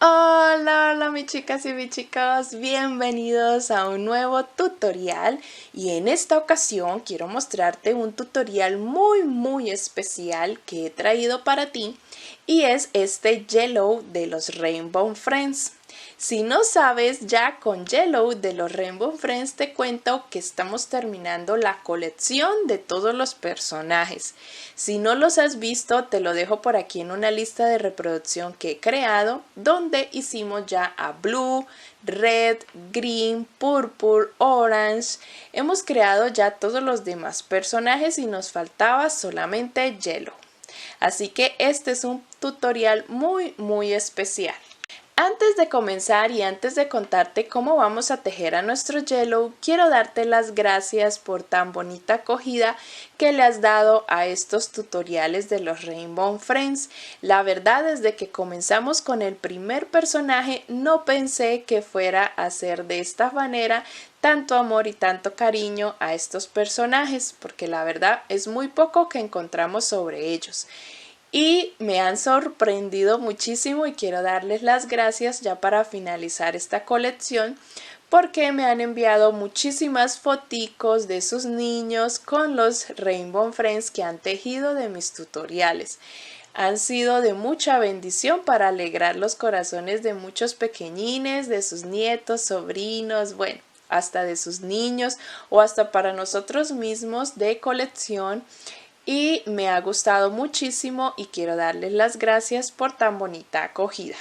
Hola, hola mis chicas y mis chicos, bienvenidos a un nuevo tutorial y en esta ocasión quiero mostrarte un tutorial muy especial que he traído para ti y es este Yellow de los Rainbow Friends. Si no sabes, ya con Yellow de los Rainbow Friends te cuento que estamos terminando la colección de todos los personajes. Si no los has visto, te lo dejo por aquí en una lista de reproducción que he creado, donde hicimos ya a Blue, Red, Green, Purple, Orange. Hemos creado ya todos los demás personajes y nos faltaba solamente Yellow. Así que este es un tutorial muy especial. Antes de comenzar y antes de contarte cómo vamos a tejer a nuestro Yellow, quiero darte las gracias por tan bonita acogida que le has dado a estos tutoriales de los Rainbow Friends. La verdad, desde que comenzamos con el primer personaje, no pensé que fuera a ser de esta manera tanto amor y tanto cariño a estos personajes, porque la verdad es muy poco que encontramos sobre ellos. Y me han sorprendido muchísimo y quiero darles las gracias ya para finalizar esta colección porque me han enviado muchísimas foticos de sus niños con los Rainbow Friends que han tejido de mis tutoriales. Han sido de mucha bendición para alegrar los corazones de muchos pequeñines, de sus nietos, sobrinos, bueno, hasta de sus niños o hasta para nosotros mismos de colección. Y me ha gustado muchísimo y quiero darles las gracias por tan bonita acogida.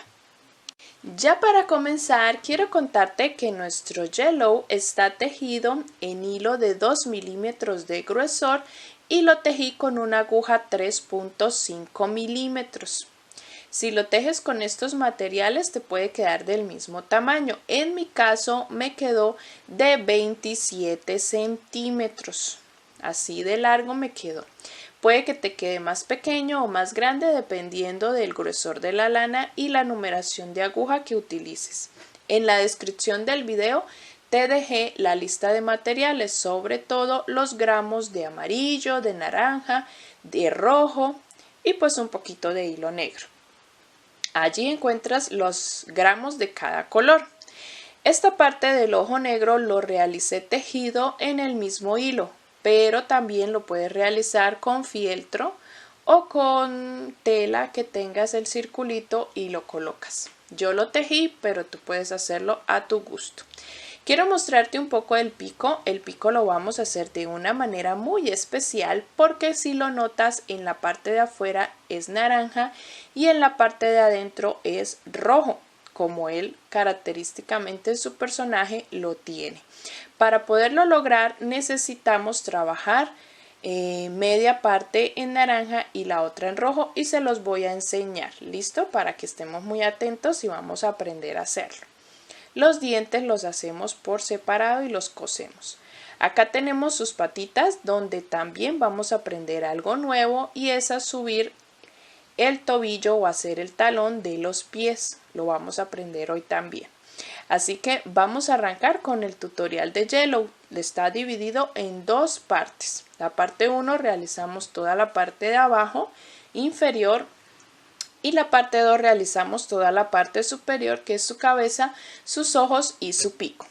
Ya para comenzar, quiero contarte que nuestro Yellow está tejido en hilo de 2 milímetros de gruesor y lo tejí con una aguja 3.5 milímetros. Si lo tejes con estos materiales te puede quedar del mismo tamaño. En mi caso me quedó de 27 centímetros. Así de largo me quedó. Puede que te quede más pequeño o más grande dependiendo del grosor de la lana y la numeración de aguja que utilices. En la descripción del video te dejé la lista de materiales, sobre todo los gramos de amarillo, de naranja, de rojo y pues un poquito de hilo negro. Allí encuentras los gramos de cada color. Esta parte del ojo negro lo realicé tejido en el mismo hilo, pero también lo puedes realizar con fieltro o con tela que tengas el circulito y lo colocas. Yo lo tejí, pero tú puedes hacerlo a tu gusto. Quiero mostrarte un poco el pico. El pico lo vamos a hacer de una manera muy especial porque si lo notas en la parte de afuera es naranja y en la parte de adentro es rojo, como él característicamente su personaje lo tiene. Para poderlo lograr necesitamos trabajar media parte en naranja y la otra en rojo y se los voy a enseñar, ¿listo? Para que estemos muy atentos y vamos a aprender a hacerlo. Los dientes los hacemos por separado y los cosemos. Acá tenemos sus patitas donde también vamos a aprender algo nuevo y es a subir el tobillo o hacer el talón de los pies. Lo vamos a aprender hoy también. Así que vamos a arrancar con el tutorial de Yellow. Está dividido en dos partes. La parte 1 realizamos toda la parte de abajo inferior y la parte 2 realizamos toda la parte superior, que es su cabeza, sus ojos y su pico.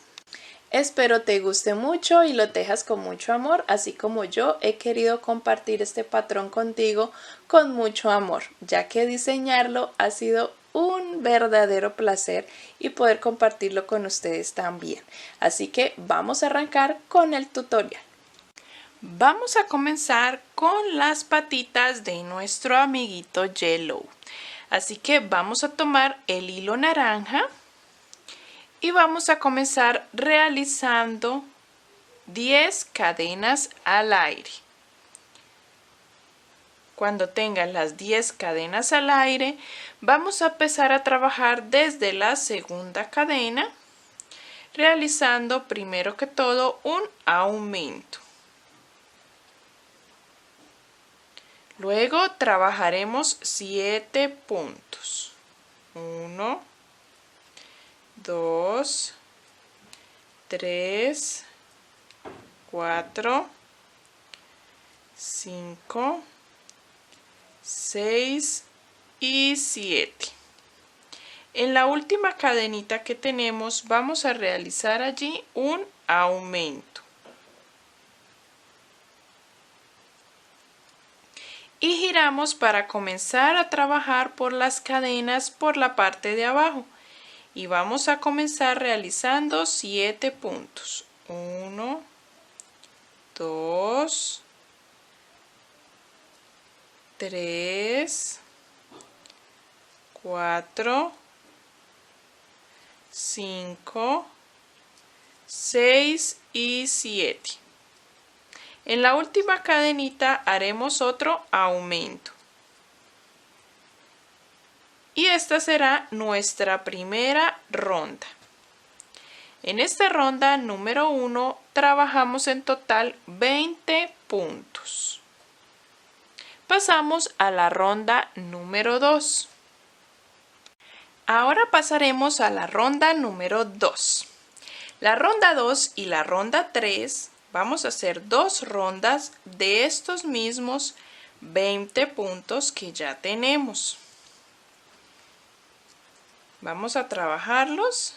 Espero te guste mucho y lo tejas con mucho amor, así como yo he querido compartir este patrón contigo con mucho amor, ya que diseñarlo ha sido un verdadero placer y poder compartirlo con ustedes también. Así que vamos a arrancar con el tutorial. Vamos a comenzar con las patitas de nuestro amiguito Yellow. Así que vamos a tomar el hilo naranja y vamos a comenzar realizando 10 cadenas al aire. Cuando tengan las 10 cadenas al aire, vamos a empezar a trabajar desde la segunda cadena, realizando primero que todo un aumento. Luego trabajaremos 7 puntos. 1, 2, 3, 4, 5, 6 y 7. En la última cadenita que tenemos vamos a realizar allí un aumento. Y giramos para comenzar a trabajar por las cadenas por la parte de abajo. Y vamos a comenzar realizando 7 puntos. 1, 2, 3, 4, 5, 6 y 7. En la última cadenita haremos otro aumento. Y esta será nuestra primera ronda. En esta ronda número 1 trabajamos en total 20 puntos. Pasamos a la ronda número 2. Ahora pasaremos a la ronda número 2. La ronda 2 y la ronda 3 vamos a hacer 2 rondas de estos mismos 20 puntos que ya tenemos. Vamos a trabajarlos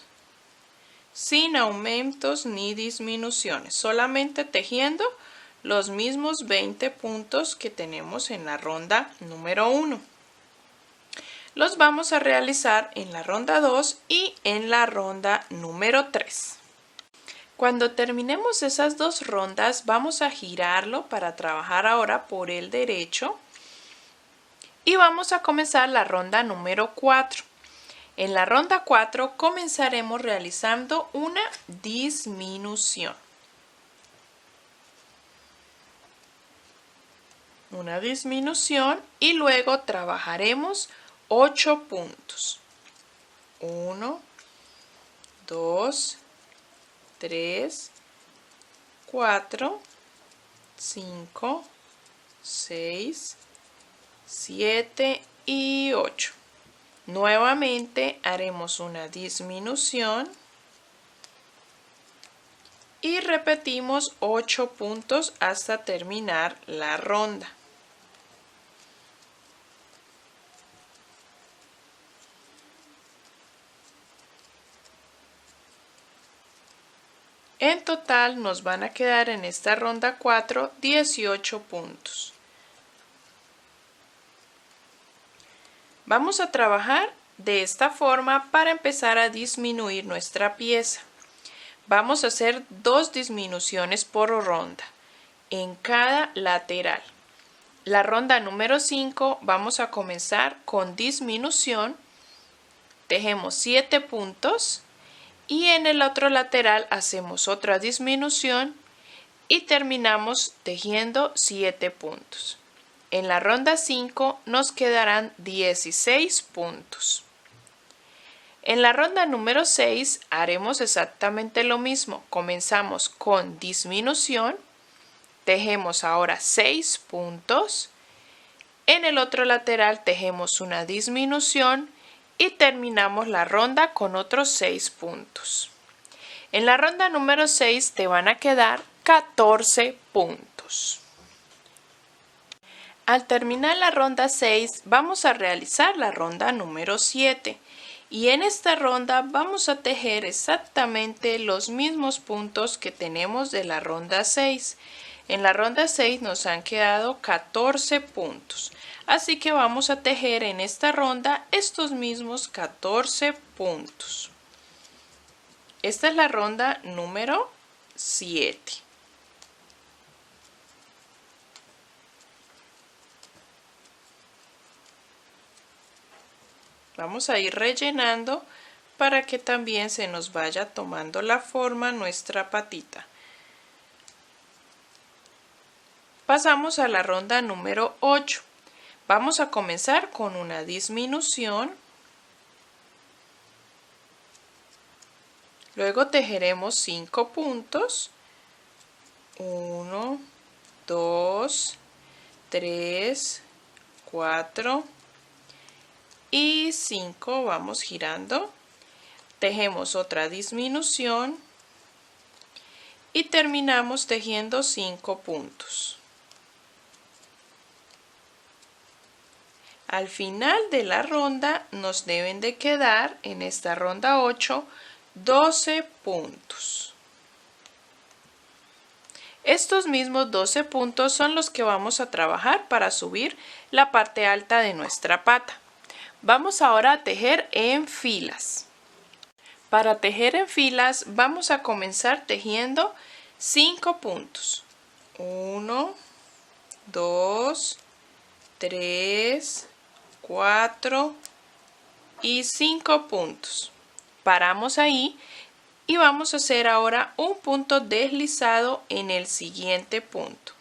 sin aumentos ni disminuciones, solamente tejiendo los mismos 20 puntos que tenemos en la ronda número 1. Los vamos a realizar en la ronda 2 y en la ronda número 3. Cuando terminemos esas 2 rondas, vamos a girarlo para trabajar ahora por el derecho y vamos a comenzar la ronda número 4. En la ronda 4 comenzaremos realizando una disminución. Una disminución y luego trabajaremos 8 puntos. 1, 2, 3, 4, 5, 6, 7 y 8. Nuevamente haremos una disminución y repetimos 8 puntos hasta terminar la ronda. En total nos van a quedar en esta ronda 4 18 puntos. Vamos a trabajar de esta forma para empezar a disminuir nuestra pieza. Vamos a hacer 2 disminuciones por ronda en cada lateral. La ronda número 5 vamos a comenzar con disminución. Tejemos 7 puntos y en el otro lateral hacemos otra disminución y terminamos tejiendo 7 puntos. En la ronda 5 nos quedarán 16 puntos. En la ronda número 6 haremos exactamente lo mismo. Comenzamos con disminución, tejemos ahora 6 puntos. En el otro lateral tejemos una disminución y terminamos la ronda con otros 6 puntos. En la ronda número 6 te van a quedar 14 puntos. Al terminar la ronda 6 vamos a realizar la ronda número 7 y en esta ronda vamos a tejer exactamente los mismos puntos que tenemos de la ronda 6. En la ronda 6 nos han quedado 14 puntos, así que vamos a tejer en esta ronda estos mismos 14 puntos. Esta es la ronda número 7. Vamos a ir rellenando para que también se nos vaya tomando la forma nuestra patita. Pasamos a la ronda número 8. Vamos a comenzar con una disminución. Luego tejeremos 5 puntos. 1, 2, 3, 4 y 5. Vamos girando. Tejemos otra disminución y terminamos tejiendo 5 puntos. Al final de la ronda nos deben de quedar en esta ronda 8 12 puntos. Estos mismos 12 puntos son los que vamos a trabajar para subir la parte alta de nuestra pata. Vamos ahora a tejer en filas. Para tejer en filas vamos a comenzar tejiendo 5 puntos. 1, 2, 3, 4 y 5 puntos. Paramos ahí y vamos a hacer ahora un punto deslizado en el siguiente punto.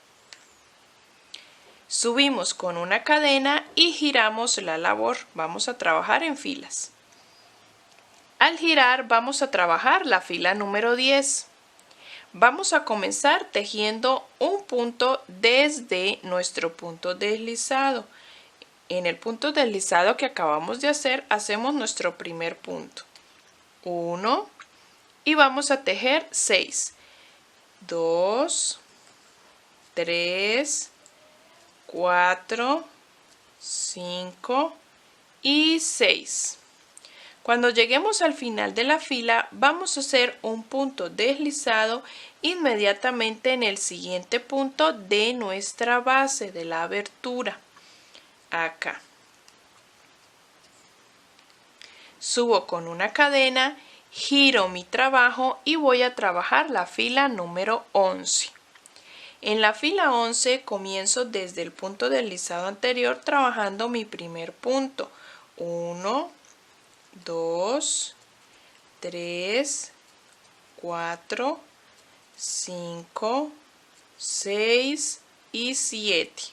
Subimos con una cadena y giramos la labor. Vamos a trabajar en filas. Al girar vamos a trabajar la fila número 10. Vamos a comenzar tejiendo un punto desde nuestro punto deslizado. En el punto deslizado que acabamos de hacer, hacemos nuestro primer punto. 1 y vamos a tejer 6. 2, 3, 4, 5 y 6. Cuando lleguemos al final de la fila, vamos a hacer un punto deslizado inmediatamente en el siguiente punto de nuestra base de la abertura. Acá. Subo con una cadena, giro mi trabajo y voy a trabajar la fila número 11. En la fila 11 comienzo desde el punto deslizado anterior trabajando mi primer punto. 1, 2, 3, 4, 5, 6 y 7.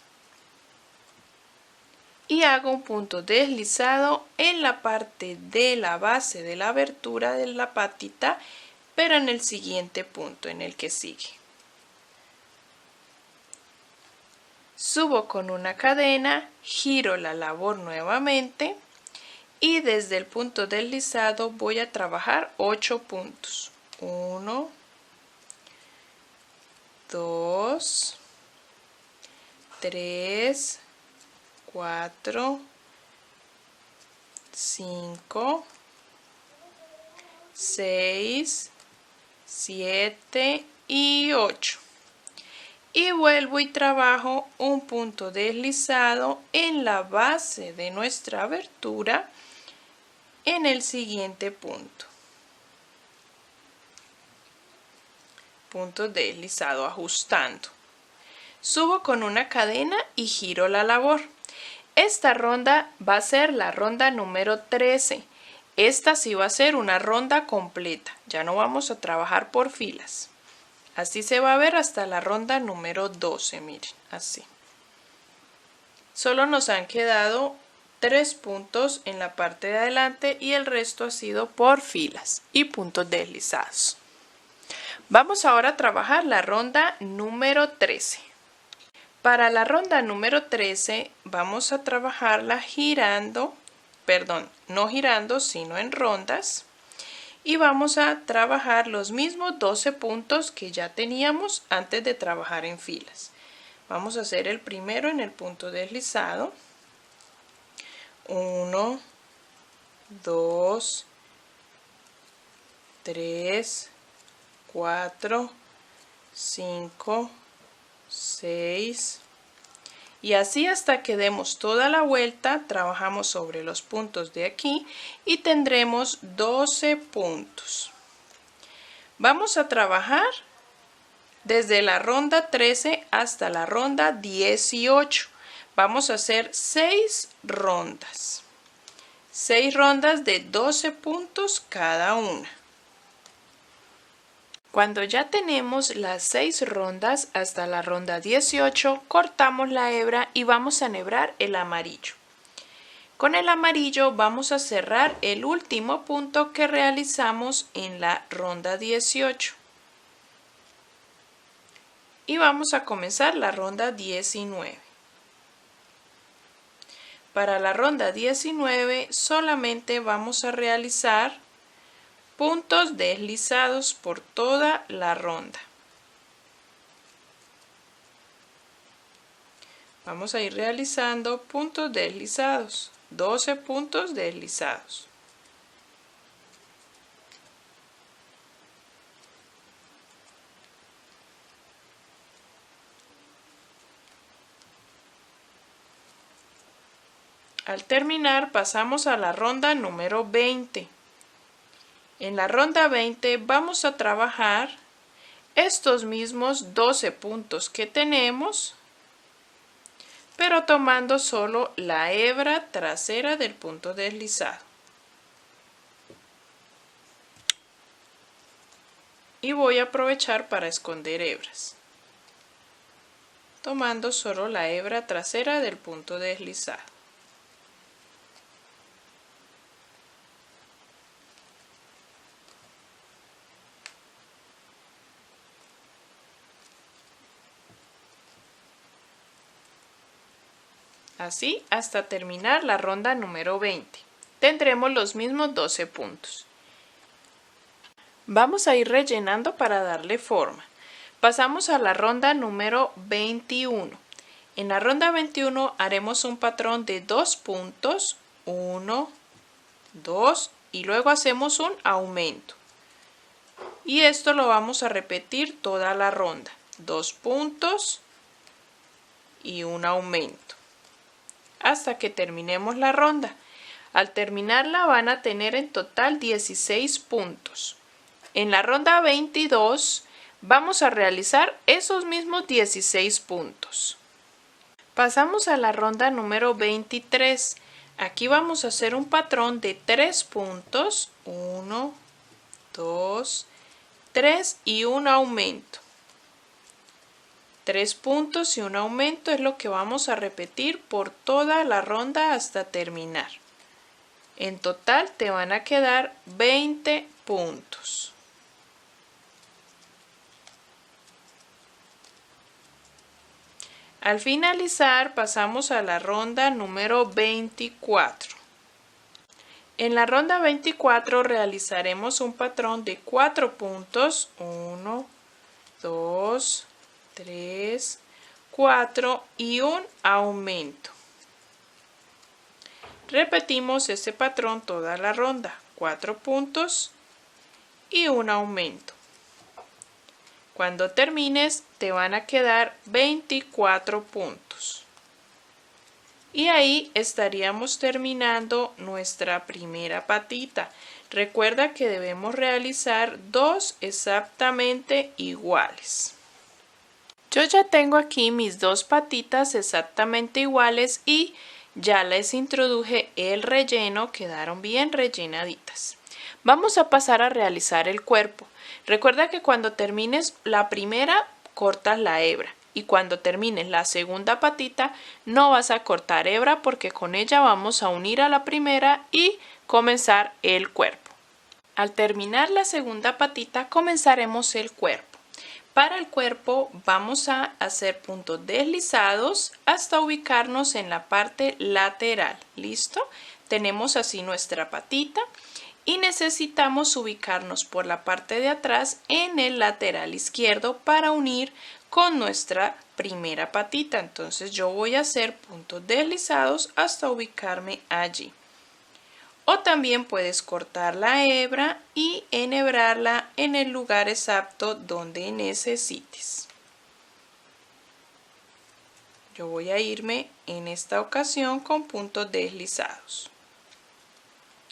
Y hago un punto deslizado en la parte de la base de la abertura de la patita, pero en el siguiente punto, en el que sigue. Subo con una cadena, giro la labor nuevamente y desde el punto deslizado voy a trabajar 8 puntos. 1, 2, 3, 4, 5, 6, 7 y 8. Y vuelvo y trabajo un punto deslizado en la base de nuestra abertura en el siguiente punto. Punto deslizado ajustando. Subo con una cadena y giro la labor. Esta ronda va a ser la ronda número 13. Esta sí va a ser una ronda completa. Ya no vamos a trabajar por filas. Así se va a ver hasta la ronda número 12, miren, así. Solo nos han quedado 3 puntos en la parte de adelante y el resto ha sido por filas y puntos deslizados. Vamos ahora a trabajar la ronda número 13. Para la ronda número 13 vamos a trabajarla girando, no girando, sino en rondas. Y vamos a trabajar los mismos 12 puntos que ya teníamos antes de trabajar en filas. Vamos a hacer el primero en el punto deslizado. 1, 2, 3, 4, 5, 6 y así hasta que demos toda la vuelta. Trabajamos sobre los puntos de aquí y tendremos 12 puntos. Vamos a trabajar desde la ronda 13 hasta la ronda 18. Vamos a hacer 6 rondas. 6 rondas de 12 puntos cada una. Cuando ya tenemos las 6 rondas hasta la ronda 18, cortamos la hebra y vamos a enhebrar el amarillo. Con el amarillo vamos a cerrar el último punto que realizamos en la ronda 18. Y vamos a comenzar la ronda 19. Para la ronda 19 solamente vamos a realizar puntos deslizados por toda la ronda. Vamos a ir realizando puntos deslizados, 12 puntos deslizados. Al terminar pasamos a la ronda número 20. En la ronda 20 vamos a trabajar estos mismos 12 puntos que tenemos, pero tomando solo la hebra trasera del punto deslizado. Y voy a aprovechar para esconder hebras, tomando solo la hebra trasera del punto deslizado. Así hasta terminar la ronda número 20. Tendremos los mismos 12 puntos. Vamos a ir rellenando para darle forma. Pasamos a la ronda número 21. En la ronda 21 haremos un patrón de 2 puntos, 1, 2 y luego hacemos un aumento. Y esto lo vamos a repetir toda la ronda. 2 puntos y un aumento, hasta que terminemos la ronda. Al terminarla van a tener en total 16 puntos. En la ronda 22 vamos a realizar esos mismos 16 puntos. Pasamos a la ronda número 23. Aquí vamos a hacer un patrón de 3 puntos, 1, 2, 3 y un aumento. 3 puntos y un aumento es lo que vamos a repetir por toda la ronda hasta terminar. En total te van a quedar 20 puntos. Al finalizar pasamos a la ronda número 24. En la ronda 24 realizaremos un patrón de 4 puntos, 1, 2, 3, 4 y un aumento. Repetimos este patrón toda la ronda, 4 puntos y un aumento. Cuando termines te van a quedar 24 puntos. Y ahí estaríamos terminando nuestra primera patita. Recuerda que debemos realizar 2 exactamente iguales. Yo ya tengo aquí mis 2 patitas exactamente iguales y ya les introduje el relleno, quedaron bien rellenaditas. Vamos a pasar a realizar el cuerpo. Recuerda que cuando termines la primera, cortas la hebra. Y cuando termines la segunda patita, no vas a cortar hebra porque con ella vamos a unir a la primera y comenzar el cuerpo. Al terminar la segunda patita, comenzaremos el cuerpo. Para el cuerpo vamos a hacer puntos deslizados hasta ubicarnos en la parte lateral. ¿Listo? Tenemos así nuestra patita y necesitamos ubicarnos por la parte de atrás en el lateral izquierdo para unir con nuestra primera patita. Entonces yo voy a hacer puntos deslizados hasta ubicarme allí. O también puedes cortar la hebra y enhebrarla en el lugar exacto donde necesites. Yo voy a irme en esta ocasión con puntos deslizados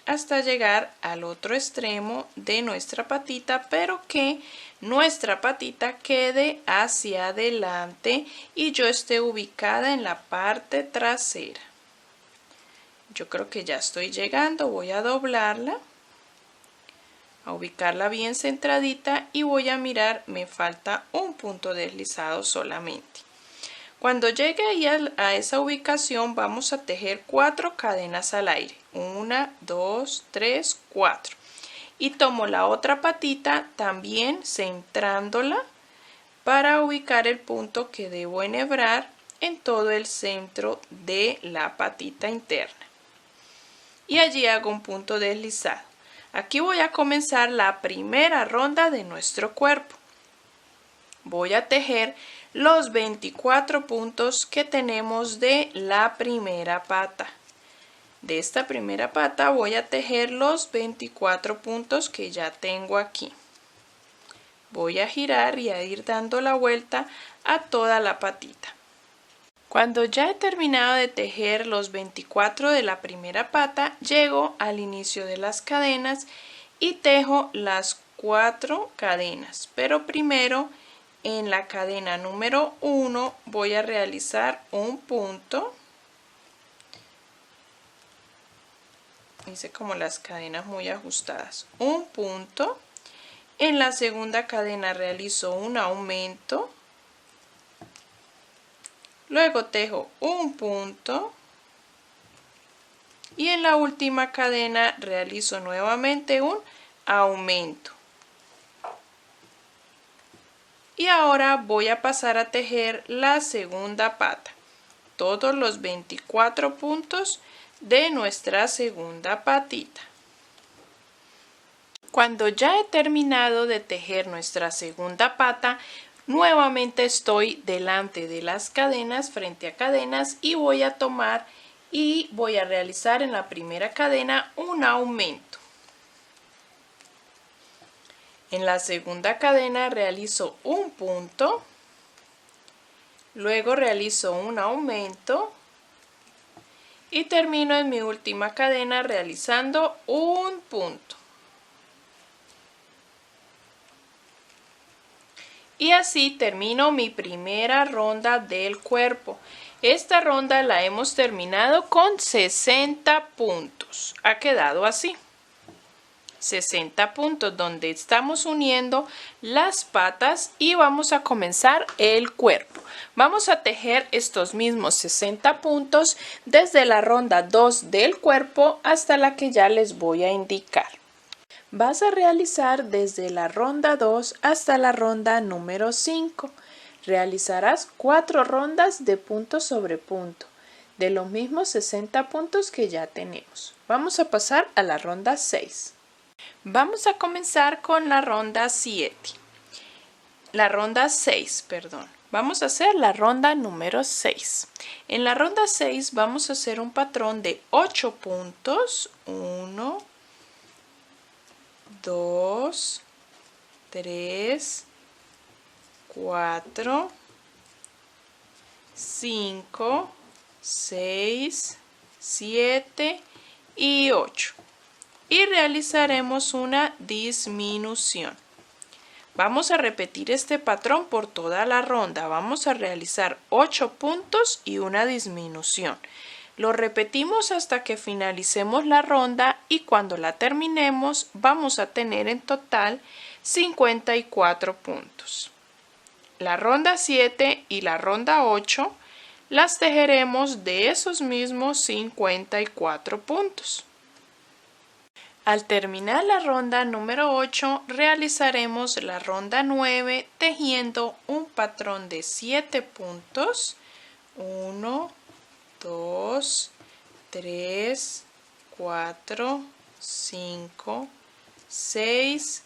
hasta llegar al otro extremo de nuestra patita, pero que nuestra patita quede hacia adelante y yo esté ubicada en la parte trasera. Yo creo que ya estoy llegando, voy a doblarla, a ubicarla bien centradita y voy a mirar, me falta un punto deslizado solamente. Cuando llegue ahí a esa ubicación vamos a tejer 4 cadenas al aire. 1, 2, 3, 4. Y tomo la otra patita también centrándola para ubicar el punto que debo enhebrar en todo el centro de la patita interna. Y allí hago un punto deslizado. Aquí voy a comenzar la primera ronda de nuestro cuerpo. Voy a tejer los 24 puntos que tenemos de la primera pata. De esta primera pata voy a tejer los 24 puntos que ya tengo aquí. Voy a girar y a ir dando la vuelta a toda la patita. Cuando ya he terminado de tejer los 24 de la primera pata, llego al inicio de las cadenas y tejo las 4 cadenas. Pero primero, en la cadena número 1 voy a realizar un punto. Hice como las cadenas muy ajustadas. Un punto. En la segunda cadena realizo un aumento. Luego tejo un punto y en la última cadena realizo nuevamente un aumento. Y ahora voy a pasar a tejer la segunda pata, todos los 24 puntos de nuestra segunda patita. Cuando ya he terminado de tejer nuestra segunda pata, nuevamente estoy delante de las cadenas, frente a cadenas, y voy a tomar y voy a realizar en la primera cadena un aumento. En la segunda cadena realizo un punto, luego realizo un aumento y termino en mi última cadena realizando un punto. Y así termino mi primera ronda del cuerpo. Esta ronda la hemos terminado con 60 puntos. Ha quedado así. 60 puntos donde estamos uniendo las patas y vamos a comenzar el cuerpo. Vamos a tejer estos mismos 60 puntos desde la ronda 2 del cuerpo hasta la que ya les voy a indicar. Vas a realizar desde la ronda 2 hasta la ronda número 5. Realizarás 4 rondas de punto sobre punto, de los mismos 60 puntos que ya tenemos. Vamos a pasar a la ronda 6. Vamos a comenzar con la ronda 7. La ronda 6, perdón. Vamos a hacer la ronda número 6. En la ronda 6 vamos a hacer un patrón de 8 puntos. 1, 2, 3, 4, 5, 6, 7 y 8. Y realizaremos una disminución. Vamos a repetir este patrón por toda la ronda. Vamos a realizar 8 puntos y una disminución. Lo repetimos hasta que finalicemos la ronda y cuando la terminemos vamos a tener en total 54 puntos. La ronda 7 y la ronda 8 las tejeremos de esos mismos 54 puntos. Al terminar la ronda número 8 realizaremos la ronda 9 tejiendo un patrón de 7 puntos. 1, 2, 3, 4, 5, 6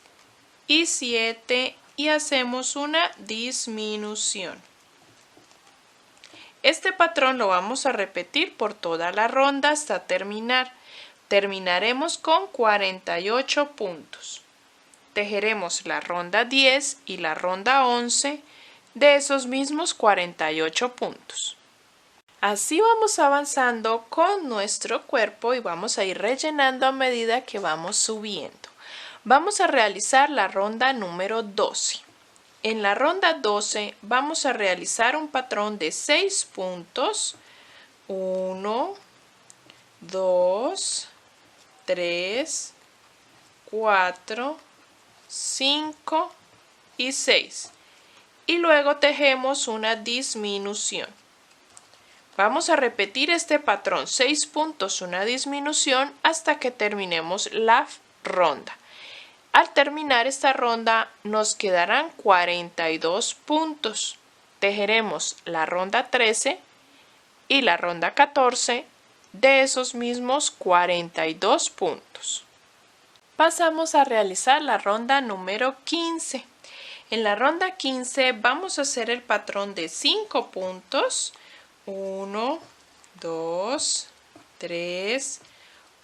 y 7 y hacemos una disminución. Este patrón lo vamos a repetir por toda la ronda hasta terminar. Terminaremos con 48 puntos. Tejeremos la ronda 10 y la ronda 11 de esos mismos 48 puntos. Así vamos avanzando con nuestro cuerpo y vamos a ir rellenando a medida que vamos subiendo. Vamos a realizar la ronda número 12. En la ronda 12 vamos a realizar un patrón de 6 puntos. 1, 2, 3, 4, 5 y 6. Y luego tejemos una disminución. Vamos a repetir este patrón 6 puntos, una disminución hasta que terminemos la ronda. Al terminar esta ronda nos quedarán 42 puntos. Tejeremos la ronda 13 y la ronda 14 de esos mismos 42 puntos. Pasamos a realizar la ronda número 15. En la ronda 15 vamos a hacer el patrón de 5 puntos. 1, 2, 3,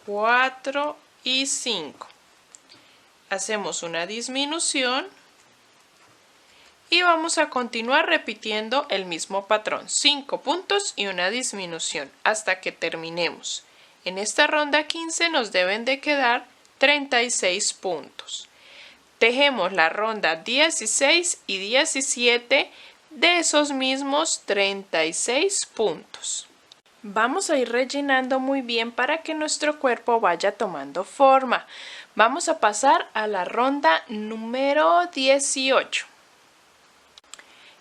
4 y 5. Hacemos una disminución y vamos a continuar repitiendo el mismo patrón. 5 puntos y una disminución hasta que terminemos. En esta ronda 15 nos deben de quedar 36 puntos. Tejemos la ronda 16 y 17 de esos mismos 36 puntos. Vamos a ir rellenando muy bien para que nuestro cuerpo vaya tomando forma. Vamos a pasar a la ronda número 18.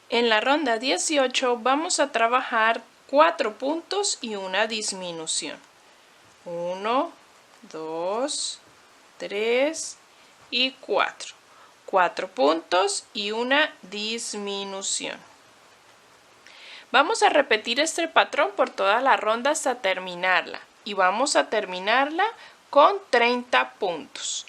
En la ronda 18 vamos a trabajar 4 puntos y una disminución. 1, 2, 3 y 4. 4 puntos y una disminución. Vamos a repetir este patrón por toda la ronda hasta terminarla y vamos a terminarla con 30 puntos.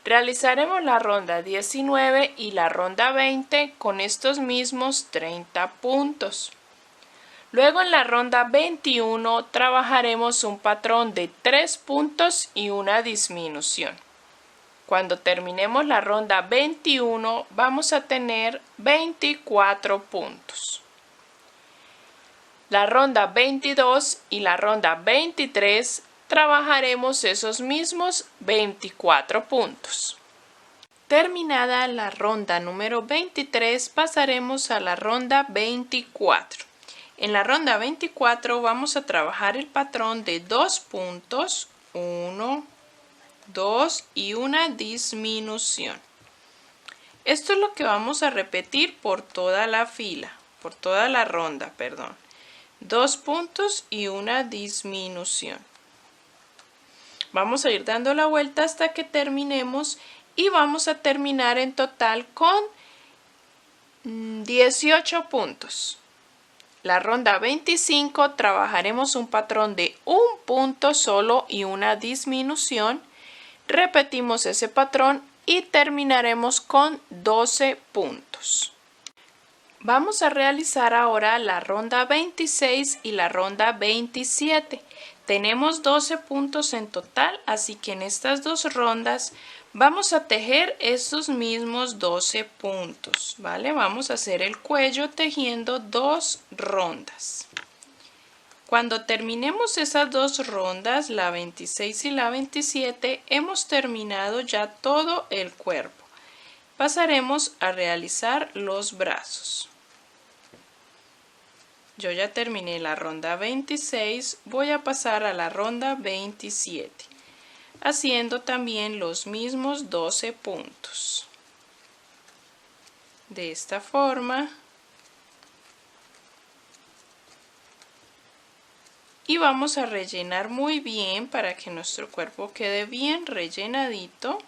Realizaremos la ronda 19 y la ronda 20 con estos mismos 30 puntos. Luego en la ronda 21 trabajaremos un patrón de 3 puntos y una disminución. Cuando terminemos la ronda 21 vamos a tener 24 puntos. La ronda 22 y la ronda 23 trabajaremos esos mismos 24 puntos. Terminada la ronda número 23 pasaremos a la ronda 24. En la ronda 24 vamos a trabajar el patrón de 2 puntos, 1, 2 y una disminución. Esto es lo que vamos a repetir por toda la fila, por toda la ronda, perdón. 2 puntos y una disminución. Vamos a ir dando la vuelta hasta que terminemos y vamos a terminar en total con 18 puntos. La ronda 25 trabajaremos un patrón de un punto solo y una disminución. Repetimos ese patrón y terminaremos con 12 puntos. Vamos a realizar ahora la ronda 26 y la ronda 27. Tenemos 12 puntos en total, así que en estas dos rondas vamos a tejer estos mismos 12 puntos, ¿vale? Vamos a hacer el cuello tejiendo 2 rondas. Cuando terminemos esas 2 rondas, la 26 y la 27, hemos terminado ya todo el cuerpo. Pasaremos a realizar los brazos. Yo ya terminé la ronda 26, voy a pasar a la ronda 27, haciendo también los mismos 12 puntos. De esta forma. Y vamos a rellenar muy bien para que nuestro cuerpo quede bien rellenadito,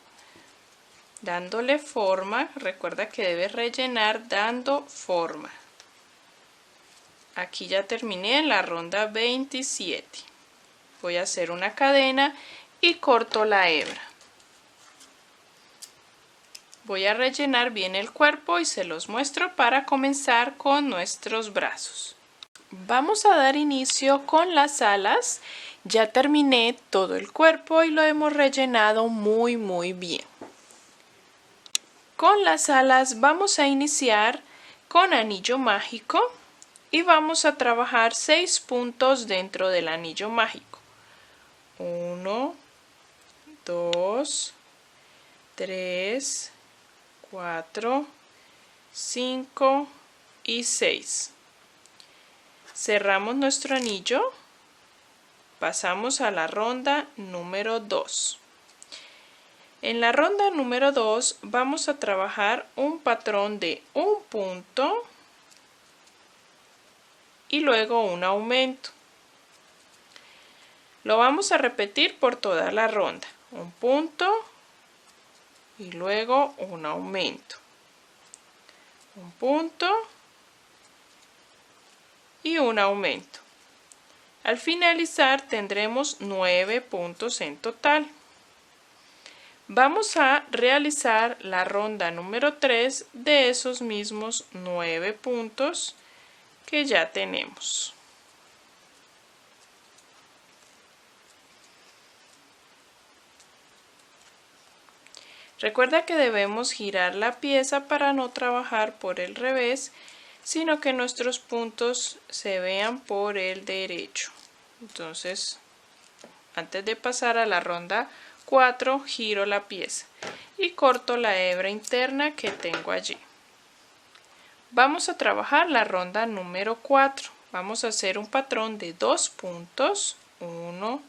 dándole forma. Recuerda que debes rellenar dando forma. Aquí ya terminé la ronda 27. Voy a hacer una cadena y corto la hebra. Voy a rellenar bien el cuerpo y se los muestro para comenzar con nuestros brazos. Vamos a dar inicio con las alas. Ya terminé todo el cuerpo y lo hemos rellenado muy bien. Con las alas vamos a iniciar con anillo mágico. Y vamos a trabajar 6 puntos dentro del anillo mágico. 1, 2, 3, 4, 5 y 6. Cerramos nuestro anillo. Pasamos a la ronda número 2. En la ronda número 2 vamos a trabajar un patrón de un punto y luego un aumento. Lo vamos a repetir por toda la ronda. Un punto y luego un aumento. Un punto y un aumento. Al finalizar tendremos 9 puntos en total. Vamos a realizar la ronda número 3 de esos mismos 9 puntos que ya tenemos. Recuerda que debemos girar la pieza para no trabajar por el revés, sino que nuestros puntos se vean por el derecho. Entonces, antes de pasar a la ronda 4, giro la pieza y corto la hebra interna que tengo allí. Vamos a trabajar la ronda número 4. Vamos a hacer un patrón de 2 puntos, 1,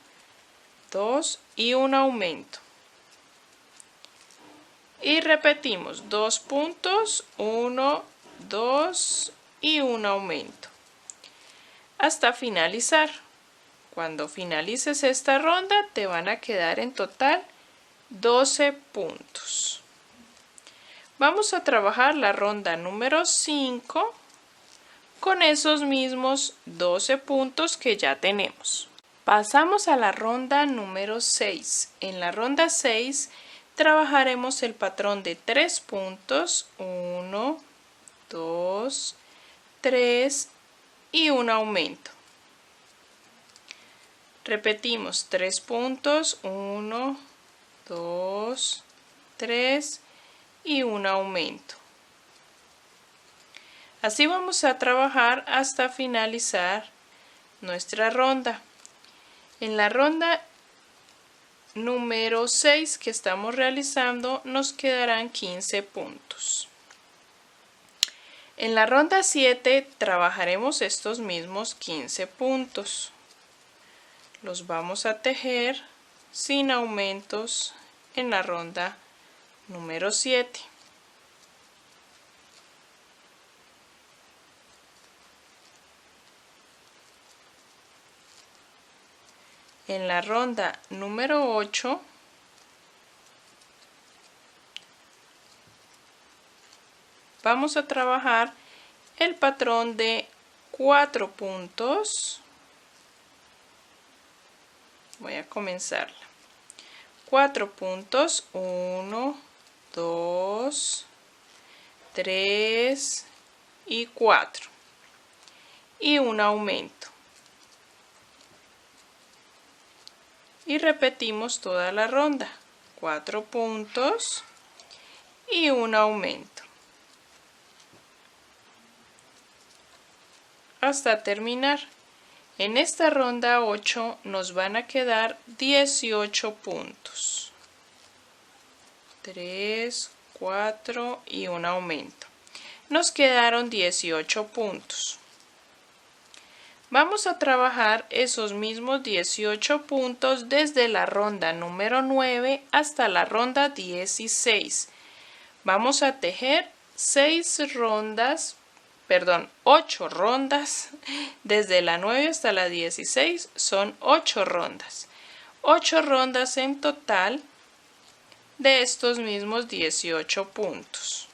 2 y un aumento. Y repetimos 2 puntos, 1, 2 y un aumento hasta finalizar. Cuando finalices esta ronda te van a quedar en total 12 puntos. Vamos a trabajar la ronda número 5 con esos mismos 12 puntos que ya tenemos. Pasamos a la ronda número 6. En la ronda 6 trabajaremos el patrón de 3 puntos, 1, 2, 3 y un aumento. Repetimos 3 puntos, 1, 2, 3 y un aumento. Así vamos a trabajar hasta finalizar nuestra ronda. En la ronda número 6 que estamos realizando nos quedarán 15 puntos. En la ronda 7 trabajaremos estos mismos 15 puntos. Los vamos a tejer sin aumentos en la ronda número 7. En la ronda número 8 vamos a trabajar el patrón de 4 puntos. Voy a comenzarla. 4 puntos, 1, 2, 3 y 4. Y un aumento. Y repetimos toda la ronda. 4 puntos y un aumento. Hasta terminar. En esta ronda 8 nos van a quedar 18 puntos. 3, 4 y un aumento. Nos quedaron 18 puntos. Vamos a trabajar esos mismos 18 puntos desde la ronda número 9 hasta la ronda 16. Vamos a tejer 8 rondas. Desde la 9 hasta la 16 son 8 rondas. 8 rondas en total de estos mismos 18 puntos.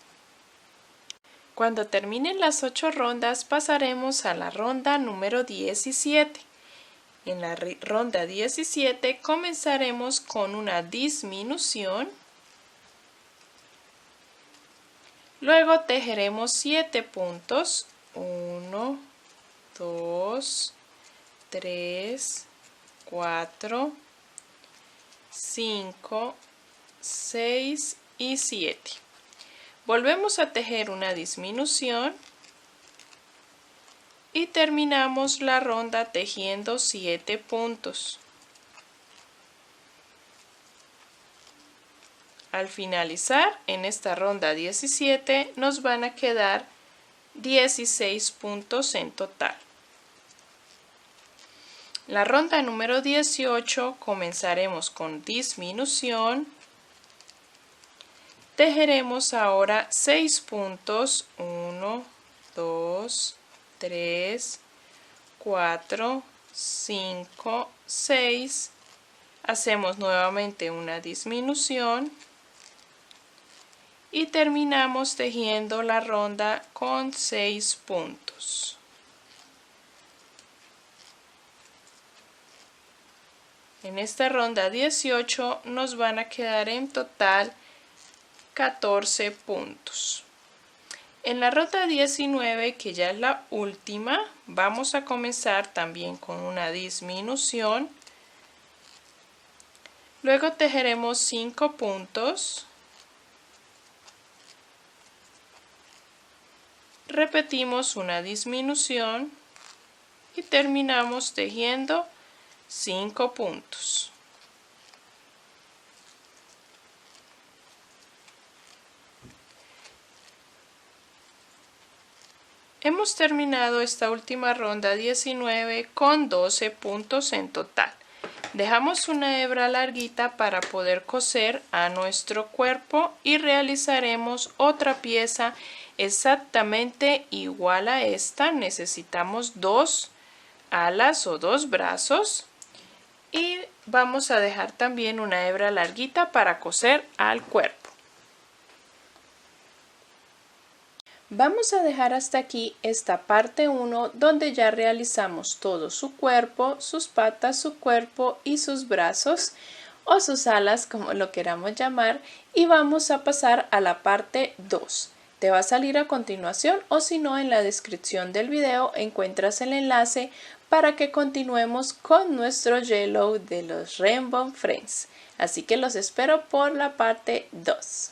Cuando terminen las 8 rondas pasaremos a la ronda número 17. En la ronda 17 comenzaremos con una disminución. Luego tejeremos 7 puntos. 1, 2, 3, 4, 5, 6 y 7. Volvemos a tejer una disminución y terminamos la ronda tejiendo 7 puntos. Al finalizar en esta ronda 17 nos van a quedar 16 puntos en total. La ronda número 18 comenzaremos con disminución. Tejeremos ahora 6 puntos, 1, 2, 3, 4, 5, 6. Hacemos nuevamente una disminución y terminamos tejiendo la ronda con 6 puntos. En esta ronda 18 nos van a quedar en total 14 puntos. En la ronda 19, que ya es la última, vamos a comenzar también con una disminución. Luego tejeremos 5 puntos. Repetimos una disminución y terminamos tejiendo 5 puntos. Hemos terminado esta última ronda 19 con 12 puntos en total. Dejamos una hebra larguita para poder coser a nuestro cuerpo y realizaremos otra pieza exactamente igual a esta. Necesitamos 2 alas o 2 brazos y vamos a dejar también una hebra larguita para coser al cuerpo. Vamos a dejar hasta aquí esta parte 1 donde ya realizamos todo su cuerpo, sus patas, su cuerpo y sus brazos o sus alas, como lo queramos llamar, y vamos a pasar a la parte 2. Te va a salir a continuación o si no en la descripción del video encuentras el enlace para que continuemos con nuestro Yellow de los Rainbow Friends. Así que los espero por la parte 2.